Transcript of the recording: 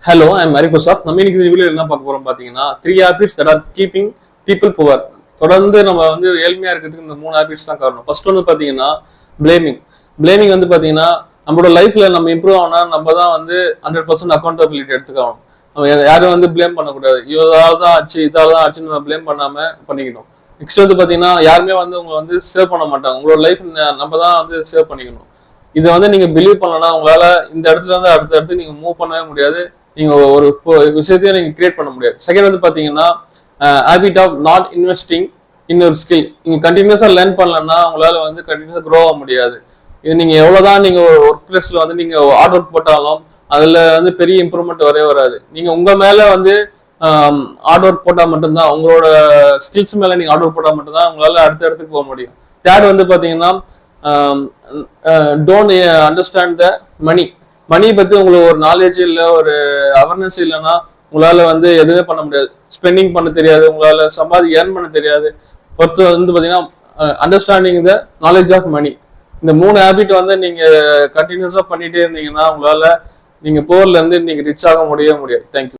Hello, I'm Mari Prasad. நம்ம இன்னைக்கு இந்த வீடியோல என்ன பார்க்க போறோம் பாத்தீங்கன்னா 3 habits that are keeping people poor. தொடர்ந்து நம்ம வந்து ஏழ்மையா இருக்கிறதுக்கு இந்த 3 habits தான் காரணம். ஃபர்ஸ்ட் வந்து பாத்தீங்கன்னா blaming வந்து பாத்தீங்கன்னா நம்மளோட லைஃப்ல நம்ம இம்ப்ரூவ் ஆனா நம்ம தான் வந்து 100% அக்கௌண்டபிலிட்டி எடுத்துக்கணும். நம்ம யாரும் வந்து ப்ளேம் பண்ணக்கூடாது. இதால தான் ஆச்சு இதால தான் ஆச்சுன்னு நம்ம ப்ளேம் பண்ணாம பண்ணிக்கணும். நெக்ஸ்ட் வந்து பாத்தீங்கன்னா யாருமே வந்து உங்களை வந்து சேவ் பண்ண மாட்டாங்க. உங்களோட லைஃப் நம்ம தான் வந்து சேவ் பண்ணிக்கணும். இதை வந்து நீங்க பிலீவ் பண்ணலன்னா உங்களால இந்த இடத்துல இருந்து அடுத்த இடத்துக்கு நீங்க மூவ் பண்ணவே முடியாது. நீங்க ஒரு விஷயத்தையும் நீங்க கிரியேட் பண்ண முடியாது. செகண்ட் வந்து பாத்தீங்கன்னா habit of not investing in ஒரு ஸ்கில். நீங்க கண்டினியூஸா லேர்ன் பண்ணலன்னா உங்களால வந்து கண்டினியூஸா க்ரோ ஆக முடியாது. இது நீங்க எவ்வளவுதான் நீங்க ஒரு ஒர்க் பிளேஸ்ல வந்து நீங்க ஹார்ட் ஒர்க் போட்டாலும் அதுல வந்து பெரிய இம்ப்ரூவ்மெண்ட் வரவே வராது. நீங்க உங்க மேல வந்து ஹார்ட் ஒர்க் போட்டா மட்டும்தான், உங்களோட ஸ்கில்ஸ் மேல நீங்க ஹார்ட் ஒர்க் போட்டா மட்டும்தான் உங்களால அடுத்த இடத்துக்கு போக முடியும். தேர்ட் வந்து பாத்தீங்கன்னா டோன்ட் அண்டர்ஸ்டாண்ட் த மணி பத்தி உங்களுக்கு ஒரு நாலேஜ் இல்லை, ஒரு அவேர்னஸ் இல்லைன்னா உங்களால வந்து எதுவுமே பண்ண முடியாது. ஸ்பெண்டிங் பண்ண தெரியாது, உங்களால ஏர்ன் பண்ண தெரியாது. ஒருத்தர் வந்து பாத்தீங்கன்னா understanding the knowledge of money. இந்த 3 ஹேபிட் வந்து நீங்க கண்டினியூஸா பண்ணிட்டே இருந்தீங்கன்னா உங்களால நீங்க போர்ல இருந்து நீங்க ரிச் ஆக முடியாது. தேங்க்யூ.